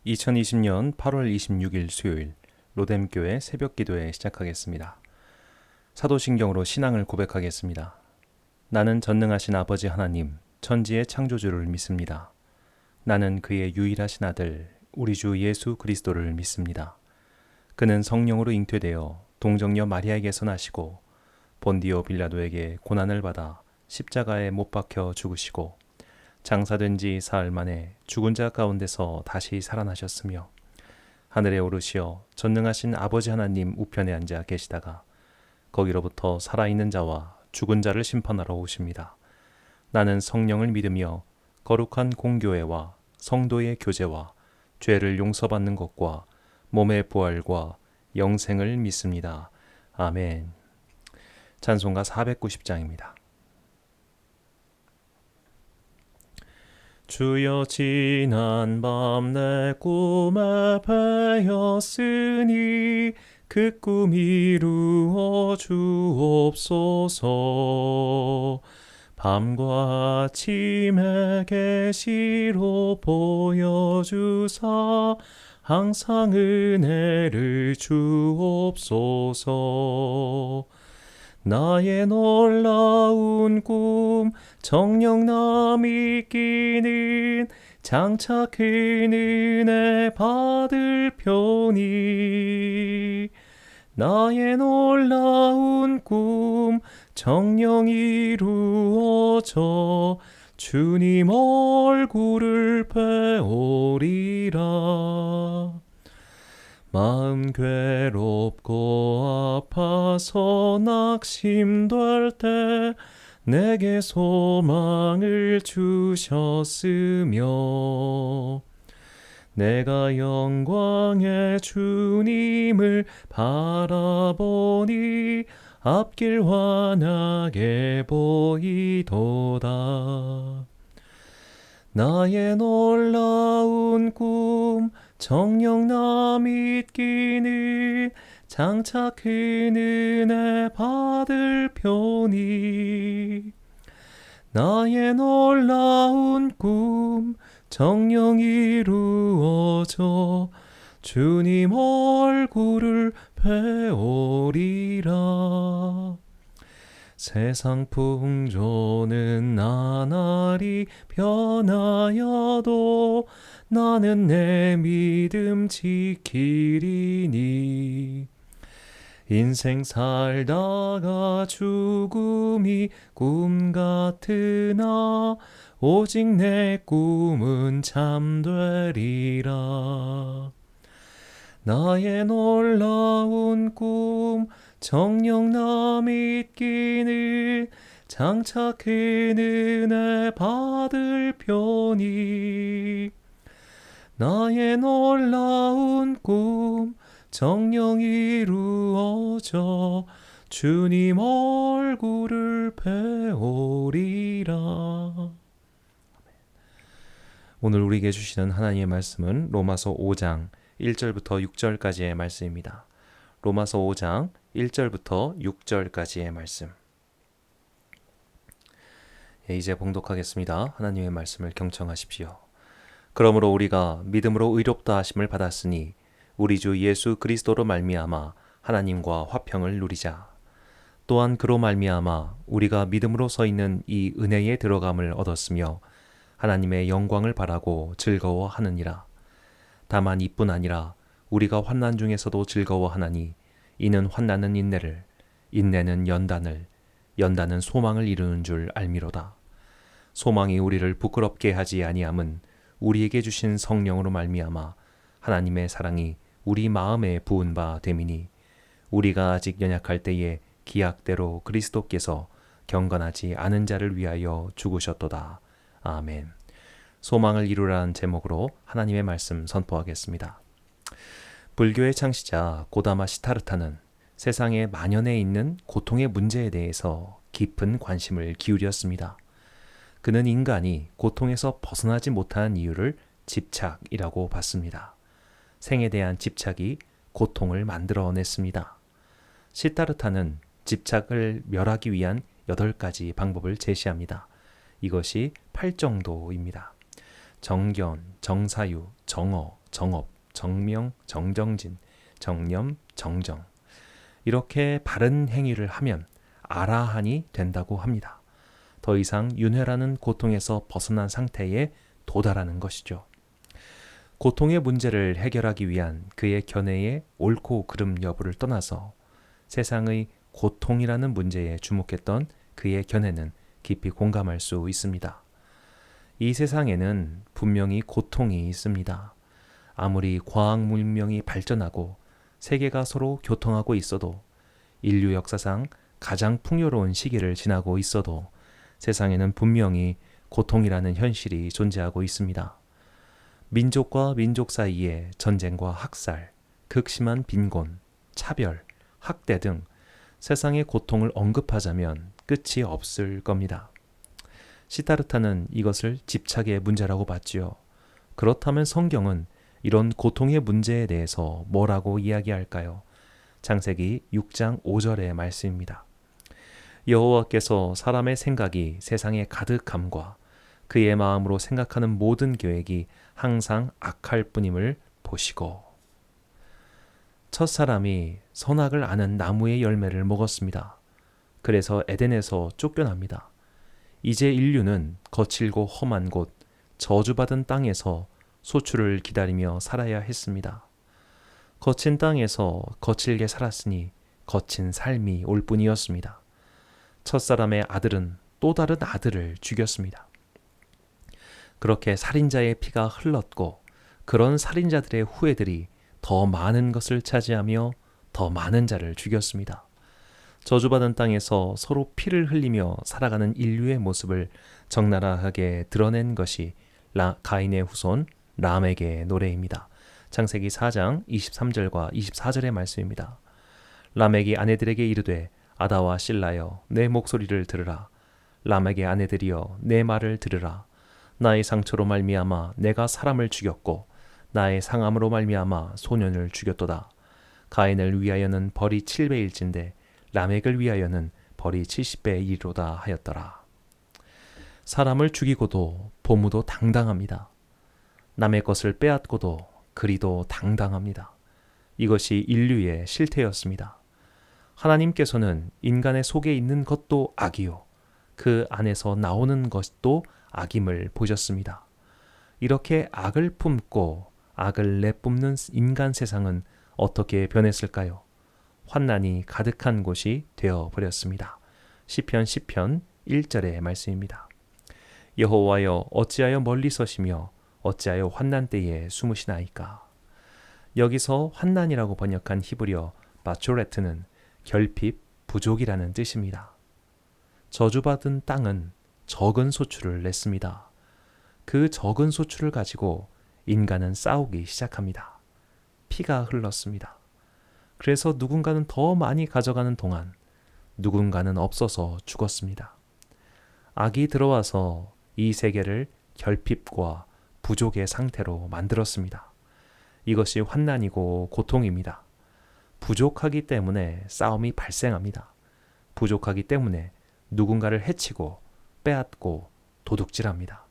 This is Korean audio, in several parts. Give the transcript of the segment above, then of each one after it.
2020년 8월 26일 수요일 로뎀교회 새벽기도회 시작하겠습니다. 사도신경으로 신앙을 고백하겠습니다. 나는 전능하신 아버지 하나님, 천지의 창조주를 믿습니다. 나는 그의 유일하신 아들, 우리 주 예수 그리스도를 믿습니다. 그는 성령으로 잉태되어 동정녀 마리아에게서 나시고 본디오 빌라도에게 고난을 받아 십자가에 못 박혀 죽으시고 장사된 지 사흘 만에 죽은 자 가운데서 다시 살아나셨으며 하늘에 오르시어 전능하신 아버지 하나님 우편에 앉아 계시다가 거기로부터 살아있는 자와 죽은 자를 심판하러 오십니다. 나는 성령을 믿으며 거룩한 공교회와 성도의 교제와 죄를 용서받는 것과 몸의 부활과 영생을 믿습니다. 아멘. 찬송가 490장입니다. 주여 지난 밤 내 꿈에 배었으니 그 꿈 이루어 주옵소서. 밤과 아침에 계시로 보여주사 항상 은혜를 주옵소서. 나의 놀라운 꿈 정녕 남이 끼는 장차 큰 은혜 받을 편이 나의 놀라운 꿈 정녕 이루어져 주님 얼굴을 배우리라. 마음 괴롭고 아파서 낙심될 때 내게 소망을 주셨으며 내가 영광의 주님을 바라보니 앞길 환하게 보이도다. 나의 놀라운 꿈 정녕 남이 끼는 장차 큰 은혜 받을 편이 나의 놀라운 꿈 정녕 이루어져 주님 얼굴을 배우리라. 세상 풍조는 나날이 변하여도 나는 내 믿음 지키리니. 인생 살다가 죽음이 꿈 같으나 오직 내 꿈은 참되리라. 나의 놀라운 꿈 정녕 남이 끼는 장차 큰 은혜 받을 편이 나의 놀라운 꿈 정녕 이루어져 주님 얼굴을 배우리라. 오늘 우리에게 주시는 하나님의 말씀은 로마서 5장 1절부터 6절까지의 말씀입니다. 로마서 5장 1절부터 6절까지의 말씀. 이제 봉독하겠습니다. 하나님의 말씀을 경청하십시오. 그러므로 우리가 믿음으로 의롭다 하심을 받았으니 우리 주 예수 그리스도로 말미암아 하나님과 화평을 누리자. 또한 그로 말미암아 우리가 믿음으로 서 있는 이 은혜에 들어감을 얻었으며 하나님의 영광을 바라고 즐거워하느니라. 다만 이뿐 아니라 우리가 환난 중에서도 즐거워하나니 이는 환난은 인내를, 인내는 연단을, 연단은 소망을 이루는 줄 알미로다. 소망이 우리를 부끄럽게 하지 아니함은 우리에게 주신 성령으로 말미암아 하나님의 사랑이 우리 마음에 부은 바 됨이니 우리가 아직 연약할 때에 기약대로 그리스도께서 경건하지 않은 자를 위하여 죽으셨도다. 아멘. 소망을 이루라는 제목으로 하나님의 말씀 선포하겠습니다. 불교의 창시자 고다마 시타르타는 세상에 만연해 있는 고통의 문제에 대해서 깊은 관심을 기울였습니다. 그는 인간이 고통에서 벗어나지 못하는 이유를 집착이라고 봤습니다. 생에 대한 집착이 고통을 만들어냈습니다. 시타르타는 집착을 멸하기 위한 8가지 방법을 제시합니다. 이것이 8정도입니다. 정견, 정사유, 정어, 정업, 정명, 정정진, 정념, 정정. 이렇게 바른 행위를 하면 아라한이 된다고 합니다. 더 이상 윤회라는 고통에서 벗어난 상태에 도달하는 것이죠. 고통의 문제를 해결하기 위한 그의 견해의 옳고 그름 여부를 떠나서 세상의 고통이라는 문제에 주목했던 그의 견해는 깊이 공감할 수 있습니다. 이 세상에는 분명히 고통이 있습니다. 아무리 과학 문명이 발전하고 세계가 서로 교통하고 있어도 인류 역사상 가장 풍요로운 시기를 지나고 있어도 세상에는 분명히 고통이라는 현실이 존재하고 있습니다. 민족과 민족 사이의 전쟁과 학살, 극심한 빈곤, 차별, 학대 등 세상의 고통을 언급하자면 끝이 없을 겁니다. 시타르타는 이것을 집착의 문제라고 봤지요. 그렇다면 성경은 이런 고통의 문제에 대해서 뭐라고 이야기할까요? 창세기 6장 5절의 말씀입니다. 여호와께서 사람의 생각이 세상에 가득함과 그의 마음으로 생각하는 모든 계획이 항상 악할 뿐임을 보시고. 첫 사람이 선악을 아는 나무의 열매를 먹었습니다. 그래서 에덴에서 쫓겨납니다. 이제 인류는 거칠고 험한 곳, 저주받은 땅에서 소출을 기다리며 살아야 했습니다. 거친 땅에서 거칠게 살았으니 거친 삶이 올 뿐이었습니다. 첫사람의 아들은 또 다른 아들을 죽였습니다. 그렇게 살인자의 피가 흘렀고 그런 살인자들의 후예들이 더 많은 것을 차지하며 더 많은 자를 죽였습니다. 저주받은 땅에서 서로 피를 흘리며 살아가는 인류의 모습을 적나라하게 드러낸 것이 가인의 후손 람에게의 노래입니다. 창세기 4장 23절과 24절의 말씀입니다. 람에게 아내들에게 이르되 아다와 실라여 내 목소리를 들으라. 람에게 아내들이여 내 말을 들으라. 나의 상처로 말미암아 내가 사람을 죽였고 나의 상함으로 말미암아 소년을 죽였도다. 가인을 위하여는 벌이 7배일진데 라멕을 위하여는 벌이 70배의 일이로다 하였더라. 사람을 죽이고도 보무도 당당합니다. 남의 것을 빼앗고도 그리도 당당합니다. 이것이 인류의 실태였습니다. 하나님께서는 인간의 속에 있는 것도 악이요 그 안에서 나오는 것도 악임을 보셨습니다. 이렇게 악을 품고 악을 내뿜는 인간 세상은 어떻게 변했을까요? 환난이 가득한 곳이 되어버렸습니다. 시편 10편 1절의 말씀입니다. 여호와여 어찌하여 멀리 서시며 어찌하여 환난 때에 숨으시나이까. 여기서 환난이라고 번역한 히브리어 바초레트는 결핍, 부족이라는 뜻입니다. 저주받은 땅은 적은 소출을 냈습니다. 그 적은 소출을 가지고 인간은 싸우기 시작합니다. 피가 흘렀습니다. 그래서 누군가는 더 많이 가져가는 동안 누군가는 없어서 죽었습니다. 악이 들어와서 이 세계를 결핍과 부족의 상태로 만들었습니다. 이것이 환난이고 고통입니다. 부족하기 때문에 싸움이 발생합니다. 부족하기 때문에 누군가를 해치고 빼앗고 도둑질합니다.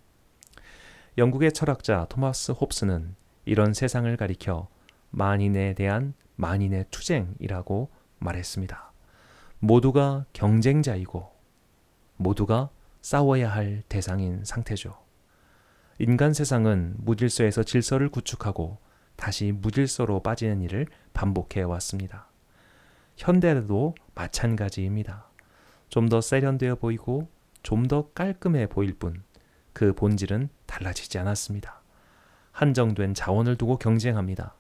영국의 철학자 토마스 홉스는 이런 세상을 가리켜 만인에 대한 만인의 투쟁이라고 말했습니다. 모두가 경쟁자이고 모두가 싸워야 할 대상인 상태죠. 인간 세상은 무질서에서 질서를 구축하고 다시 무질서로 빠지는 일을 반복해 왔습니다. 현대에도 마찬가지입니다. 좀 더 세련되어 보이고 좀 더 깔끔해 보일 뿐 그 본질은 달라지지 않았습니다. 한정된 자원을 두고 경쟁합니다.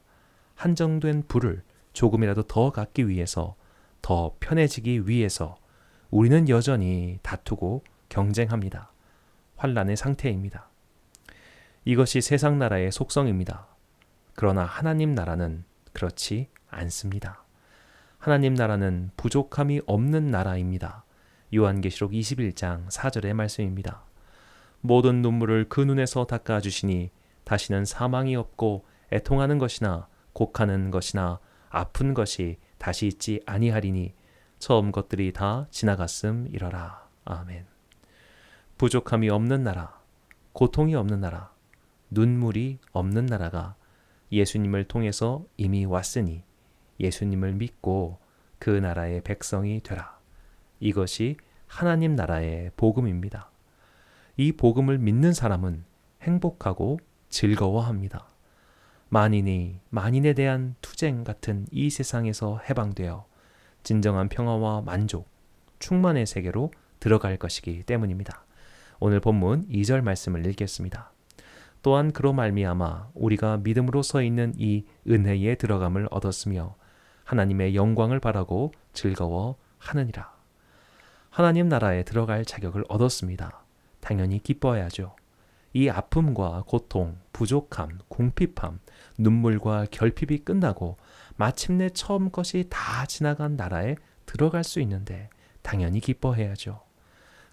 한정된 부를 조금이라도 더 갖기 위해서, 더 편해지기 위해서 우리는 여전히 다투고 경쟁합니다. 환란의 상태입니다. 이것이 세상 나라의 속성입니다. 그러나 하나님 나라는 그렇지 않습니다. 하나님 나라는 부족함이 없는 나라입니다. 요한계시록 21장 4절의 말씀입니다. 모든 눈물을 그 눈에서 닦아주시니 다시는 사망이 없고 애통하는 것이나 곡하는 것이나 아픈 것이 다시 있지 아니하리니 처음 것들이 다 지나갔음이러라. 아멘. 부족함이 없는 나라, 고통이 없는 나라, 눈물이 없는 나라가 예수님을 통해서 이미 왔으니 예수님을 믿고 그 나라의 백성이 되라. 이것이 하나님 나라의 복음입니다. 이 복음을 믿는 사람은 행복하고 즐거워합니다. 만인이 만인에 대한 투쟁 같은 이 세상에서 해방되어 진정한 평화와 만족, 충만의 세계로 들어갈 것이기 때문입니다. 오늘 본문 2절 말씀을 읽겠습니다. 또한 그로 말미암아 우리가 믿음으로 서 있는 이 은혜에 들어감을 얻었으며 하나님의 영광을 바라고 즐거워하느니라. 하나님 나라에 들어갈 자격을 얻었습니다. 당연히 기뻐해야죠. 이 아픔과 고통, 부족함, 궁핍함, 눈물과 결핍이 끝나고 마침내 처음 것이 다 지나간 나라에 들어갈 수 있는데 당연히 기뻐해야죠.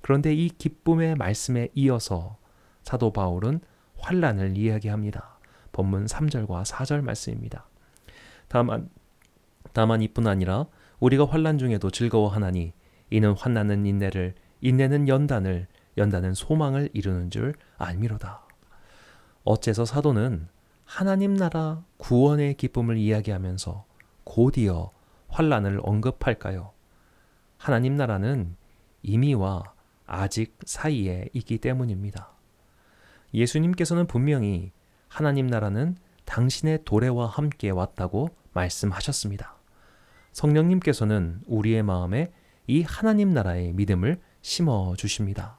그런데 이 기쁨의 말씀에 이어서 사도 바울은 환난을 이야기합니다. 본문 3절과 4절 말씀입니다. 다만 이뿐 아니라 우리가 환난 중에도 즐거워하나니 이는 환난은 인내를, 인내는 연단을, 연단은 소망을 이루는 줄 알미로다. 어째서 사도는 하나님 나라 구원의 기쁨을 이야기하면서 곧이어 환난을 언급할까요? 하나님 나라는 이미와 아직 사이에 있기 때문입니다. 예수님께서는 분명히 하나님 나라는 당신의 도래와 함께 왔다고 말씀하셨습니다. 성령님께서는 우리의 마음에 이 하나님 나라의 믿음을 심어 주십니다.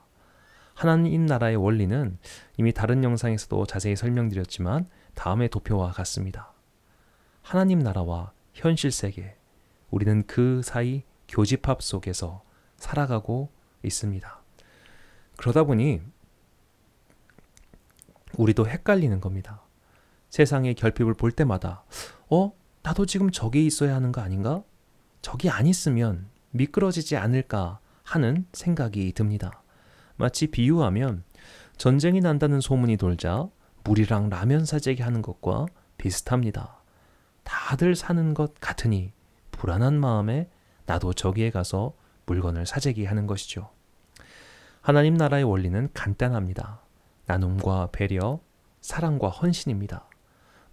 하나님 나라의 원리는 이미 다른 영상에서도 자세히 설명드렸지만 다음의 도표와 같습니다. 하나님 나라와 현실 세계, 우리는 그 사이 교집합 속에서 살아가고 있습니다. 그러다 보니 우리도 헷갈리는 겁니다. 세상의 결핍을 볼 때마다 나도 지금 저기 있어야 하는 거 아닌가? 저기 안 있으면 미끄러지지 않을까 하는 생각이 듭니다. 마치 비유하면 전쟁이 난다는 소문이 돌자 물이랑 라면 사재기 하는 것과 비슷합니다. 다들 사는 것 같으니 불안한 마음에 나도 저기에 가서 물건을 사재기 하는 것이죠. 하나님 나라의 원리는 간단합니다. 나눔과 배려, 사랑과 헌신입니다.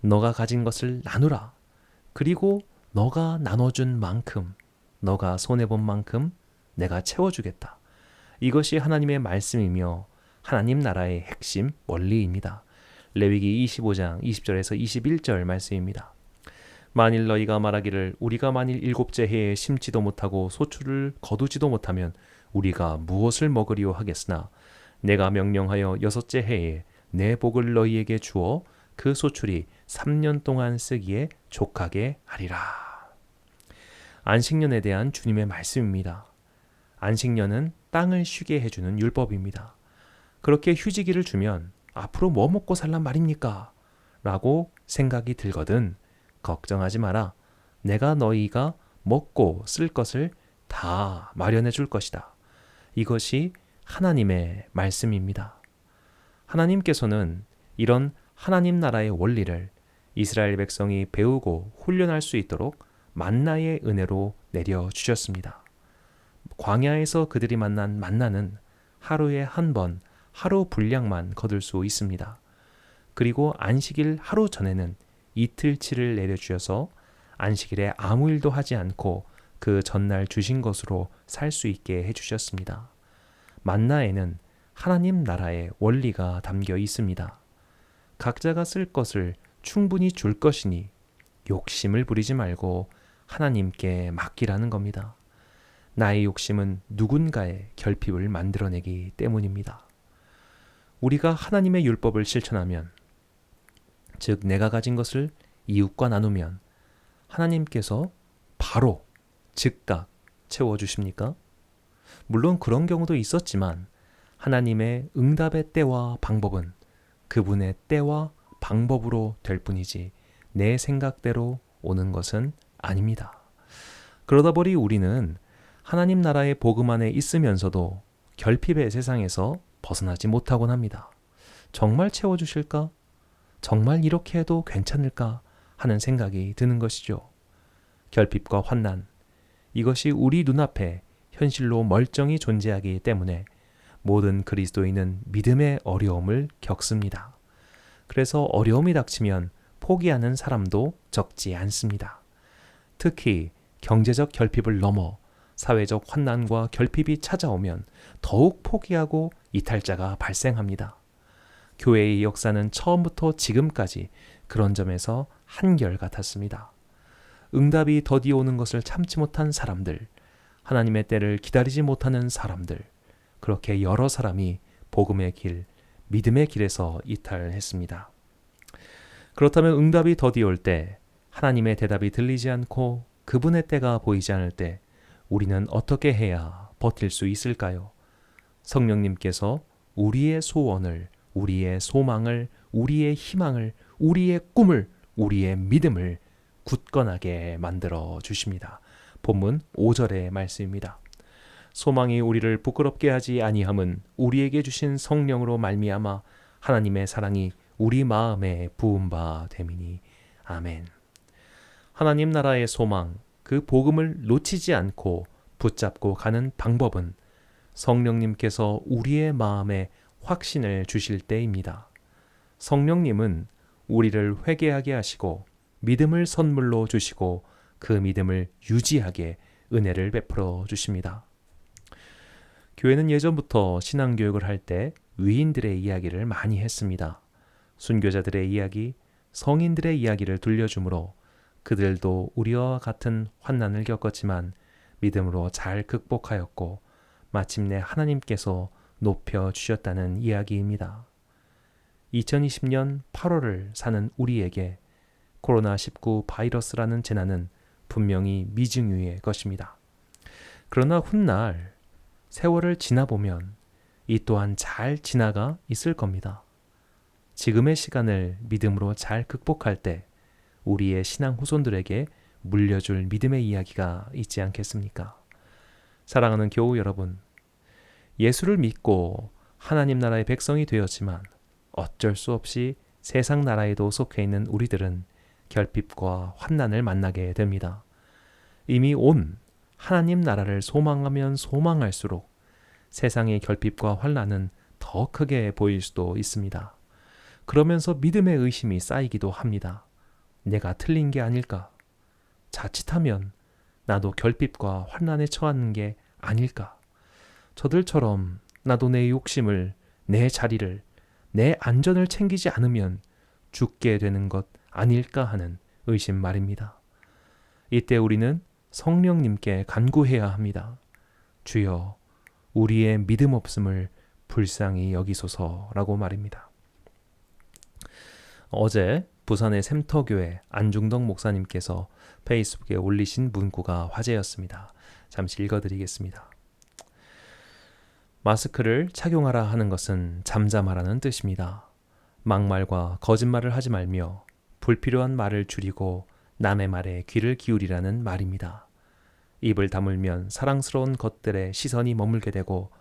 너가 가진 것을 나누라. 그리고 너가 나눠준 만큼, 너가 손해본 만큼 내가 채워주겠다. 이것이 하나님의 말씀이며 하나님 나라의 핵심 원리입니다. 레위기 25장 20절에서 21절 말씀입니다. 만일 너희가 말하기를 우리가 만일 7째 해에 심지도 못하고 소출을 거두지도 못하면 우리가 무엇을 먹으리요 하겠으나 내가 명령하여 6째 해에 내 복을 너희에게 주어 그 소출이 3년 동안 쓰기에 족하게 하리라. 안식년에 대한 주님의 말씀입니다. 안식년은 땅을 쉬게 해주는 율법입니다. 그렇게 휴지기를 주면 앞으로 뭐 먹고 살란 말입니까? 라고 생각이 들거든 걱정하지 마라. 내가 너희가 먹고 쓸 것을 다 마련해 줄 것이다. 이것이 하나님의 말씀입니다. 하나님께서는 이런 하나님 나라의 원리를 이스라엘 백성이 배우고 훈련할 수 있도록 만나의 은혜로 내려주셨습니다. 광야에서 그들이 만난 만나는 하루에 한 번, 하루 분량만 거둘 수 있습니다. 그리고 안식일 하루 전에는 이틀치를 내려주셔서 안식일에 아무 일도 하지 않고 그 전날 주신 것으로 살 수 있게 해주셨습니다. 만나에는 하나님 나라의 원리가 담겨 있습니다. 각자가 쓸 것을 충분히 줄 것이니 욕심을 부리지 말고 하나님께 맡기라는 겁니다. 나의 욕심은 누군가의 결핍을 만들어내기 때문입니다. 우리가 하나님의 율법을 실천하면, 즉 내가 가진 것을 이웃과 나누면 하나님께서 바로 즉각 채워주십니까? 물론 그런 경우도 있었지만 하나님의 응답의 때와 방법은 그분의 때와 방법으로 될 뿐이지 내 생각대로 오는 것은 아닙니다. 그러다 보니 우리는 하나님 나라의 복음 안에 있으면서도 결핍의 세상에서 벗어나지 못하곤 합니다. 정말 채워주실까? 정말 이렇게 해도 괜찮을까? 하는 생각이 드는 것이죠. 결핍과 환난, 이것이 우리 눈앞에 현실로 멀쩡히 존재하기 때문에 모든 그리스도인은 믿음의 어려움을 겪습니다. 그래서 어려움이 닥치면 포기하는 사람도 적지 않습니다. 특히 경제적 결핍을 넘어 사회적 환난과 결핍이 찾아오면 더욱 포기하고 이탈자가 발생합니다. 교회의 역사는 처음부터 지금까지 그런 점에서 한결같았습니다. 응답이 더디 오는 것을 참지 못한 사람들, 하나님의 때를 기다리지 못하는 사람들, 그렇게 여러 사람이 복음의 길, 믿음의 길에서 이탈했습니다. 그렇다면 응답이 더디 올 때, 하나님의 대답이 들리지 않고 그분의 때가 보이지 않을 때 우리는 어떻게 해야 버틸 수 있을까요? 성령님께서 우리의 소원을, 우리의 소망을, 우리의 희망을, 우리의 꿈을, 우리의 믿음을 굳건하게 만들어 주십니다. 본문 5절의 말씀입니다. 소망이 우리를 부끄럽게 하지 아니함은 우리에게 주신 성령으로 말미암아 하나님의 사랑이 우리 마음에 부은 바 됨이니. 아멘. 하나님 나라의 소망, 그 복음을 놓치지 않고 붙잡고 가는 방법은 성령님께서 우리의 마음에 확신을 주실 때입니다. 성령님은 우리를 회개하게 하시고 믿음을 선물로 주시고 그 믿음을 유지하게 은혜를 베풀어 주십니다. 교회는 예전부터 신앙교육을 할 때 위인들의 이야기를 많이 했습니다. 순교자들의 이야기, 성인들의 이야기를 들려주므로 그들도 우리와 같은 환난을 겪었지만 믿음으로 잘 극복하였고 마침내 하나님께서 높여주셨다는 이야기입니다. 2020년 8월을 사는 우리에게 코로나19 바이러스라는 재난은 분명히 미증유의 것입니다. 그러나 훗날 세월을 지나보면 이 또한 잘 지나가 있을 겁니다. 지금의 시간을 믿음으로 잘 극복할 때 우리의 신앙 후손들에게 물려줄 믿음의 이야기가 있지 않겠습니까? 사랑하는 교우 여러분, 예수를 믿고 하나님 나라의 백성이 되었지만 어쩔 수 없이 세상 나라에도 속해 있는 우리들은 결핍과 환난을 만나게 됩니다. 이미 온 하나님 나라를 소망하면 소망할수록 세상의 결핍과 환난은 더 크게 보일 수도 있습니다. 그러면서 믿음의 의심이 쌓이기도 합니다. 내가 틀린 게 아닐까? 자칫하면 나도 결핍과 환난에 처하는 게 아닐까? 저들처럼 나도 내 욕심을, 내 자리를, 내 안전을 챙기지 않으면 죽게 되는 것 아닐까 하는 의심 말입니다. 이때 우리는 성령님께 간구해야 합니다. 주여, 우리의 믿음 없음을 불쌍히 여기소서라고 말입니다. 어제 부산의 샘터교회 안중덕 목사님께서 페이스북에 올리신 문구가 화제였습니다. 잠시 읽어드리겠습니다. 마스크를 착용하라 하는 것은 잠잠하라는 뜻입니다. 막말과 거짓말을 하지 말며 불필요한 말을 줄이고 남의 말에 귀를 기울이라는 말입니다. 입을 다물면 사랑스러운 것들에 시선이 머물게 되고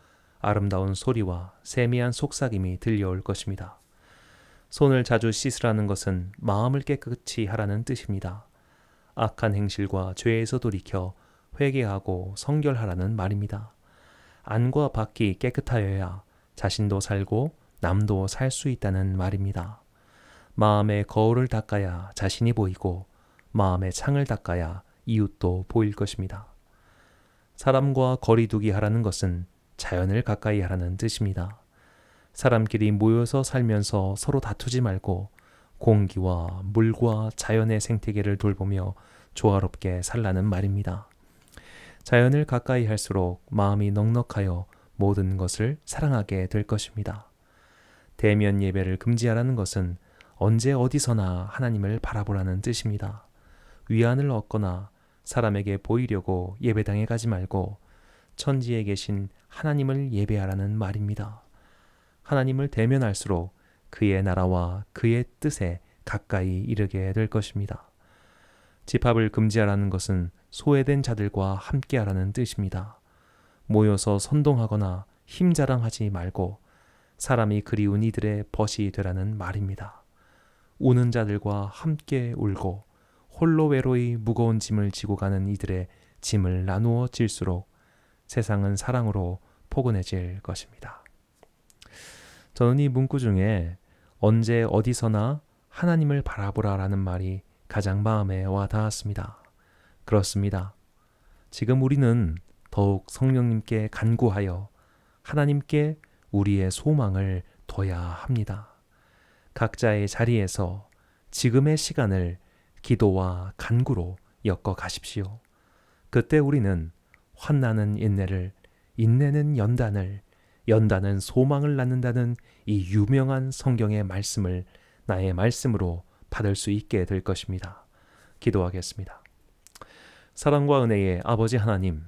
아름다운 소리와 세미한 속삭임이 들려올 것입니다. 손을 자주 씻으라는 것은 마음을 깨끗이 하라는 뜻입니다. 악한 행실과 죄에서 돌이켜 회개하고 성결하라는 말입니다. 안과 밖이 깨끗하여야 자신도 살고 남도 살 수 있다는 말입니다. 마음의 거울을 닦아야 자신이 보이고 마음의 창을 닦아야 이웃도 보일 것입니다. 사람과 거리두기 하라는 것은 자연을 가까이 하라는 뜻입니다. 사람끼리 모여서 살면서 서로 다투지 말고 공기와 물과 자연의 생태계를 돌보며 조화롭게 살라는 말입니다. 자연을 가까이 할수록 마음이 넉넉하여 모든 것을 사랑하게 될 것입니다. 대면 예배를 금지하라는 것은 언제 어디서나 하나님을 바라보라는 뜻입니다. 위안을 얻거나 사람에게 보이려고 예배당에 가지 말고 천지에 계신 하나님을 예배하라는 말입니다. 하나님을 대면할수록 그의 나라와 그의 뜻에 가까이 이르게 될 것입니다. 집합을 금지하라는 것은 소외된 자들과 함께하라는 뜻입니다. 모여서 선동하거나 힘자랑하지 말고 사람이 그리운 이들의 벗이 되라는 말입니다. 우는 자들과 함께 울고 홀로 외로이 무거운 짐을 지고 가는 이들의 짐을 나누어 질수록 세상은 사랑으로 포근해질 것입니다. 저는 이 문구 중에 언제 어디서나 하나님을 바라보라라는 말이 가장 마음에 와 닿았습니다. 그렇습니다. 지금 우리는 더욱 성령님께 간구하여 하나님께 우리의 소망을 둬야 합니다. 각자의 자리에서 지금의 시간을 기도와 간구로 엮어 가십시오. 그때 우리는 환난은 인내를, 인내는 연단을, 연단은 소망을 낳는다는 이 유명한 성경의 말씀을 나의 말씀으로 받을 수 있게 될 것입니다. 기도하겠습니다. 사랑과 은혜의 아버지 하나님,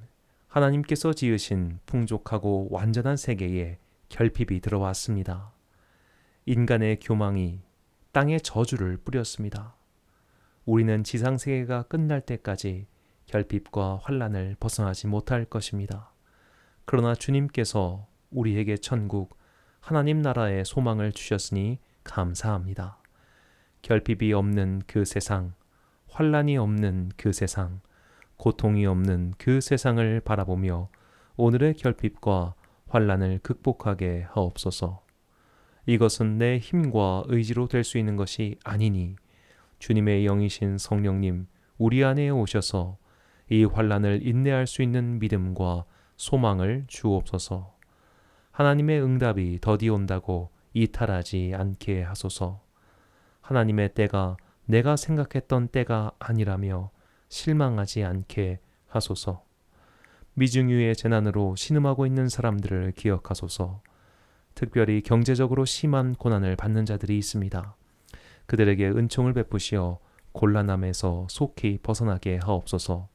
하나님께서 지으신 풍족하고 완전한 세계에 결핍이 들어왔습니다. 인간의 교망이 땅에 저주를 뿌렸습니다. 우리는 지상세계가 끝날 때까지 결핍과 환난을 벗어나지 못할 것입니다. 그러나 주님께서 우리에게 천국, 하나님 나라의 소망을 주셨으니 감사합니다. 결핍이 없는 그 세상, 환난이 없는 그 세상, 고통이 없는 그 세상을 바라보며 오늘의 결핍과 환난을 극복하게 하옵소서. 이것은 내 힘과 의지로 될 수 있는 것이 아니니 주님의 영이신 성령님 우리 안에 오셔서 이 환난을 인내할 수 있는 믿음과 소망을 주옵소서. 하나님의 응답이 더디 온다고 이탈하지 않게 하소서. 하나님의 때가 내가 생각했던 때가 아니라며 실망하지 않게 하소서. 미중유의 재난으로 신음하고 있는 사람들을 기억하소서. 특별히 경제적으로 심한 고난을 받는 자들이 있습니다. 그들에게 은총을 베푸시어 곤란함에서 속히 벗어나게 하옵소서.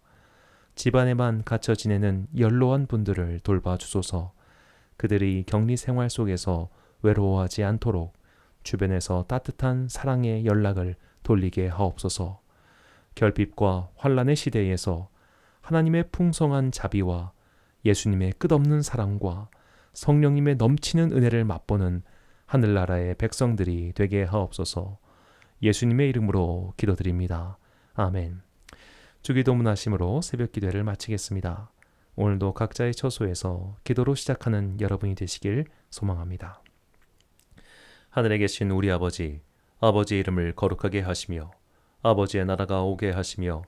집안에만 갇혀 지내는 연로한 분들을 돌봐주소서. 그들이 격리 생활 속에서 외로워하지 않도록 주변에서 따뜻한 사랑의 연락을 돌리게 하옵소서. 결핍과 환난의 시대에서 하나님의 풍성한 자비와 예수님의 끝없는 사랑과 성령님의 넘치는 은혜를 맛보는 하늘나라의 백성들이 되게 하옵소서. 예수님의 이름으로 기도드립니다. 아멘. 주기도문 하심으로 새벽 기도를 마치겠습니다. 오늘도 각자의 처소에서 기도로 시작하는 여러분이 되시길 소망합니다. 하늘에 계신 우리 아버지, 아버지의 이름을 거룩하게 하시며 아버지의 나라가 오게 하시며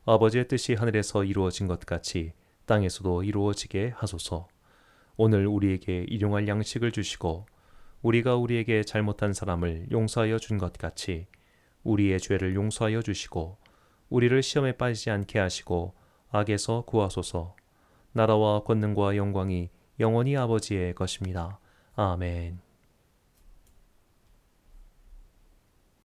아버지의 뜻이 하늘에서 이루어진 것 같이 땅에서도 이루어지게 하소서. 오늘 우리에게 일용할 양식을 주시고 우리가 우리에게 잘못한 사람을 용서하여 준 것 같이 우리의 죄를 용서하여 주시고 우리를 시험에 빠지지 않게 하시고 악에서 구하소서. 나라와 권능과 영광이 영원히 아버지의 것입니다. 아멘.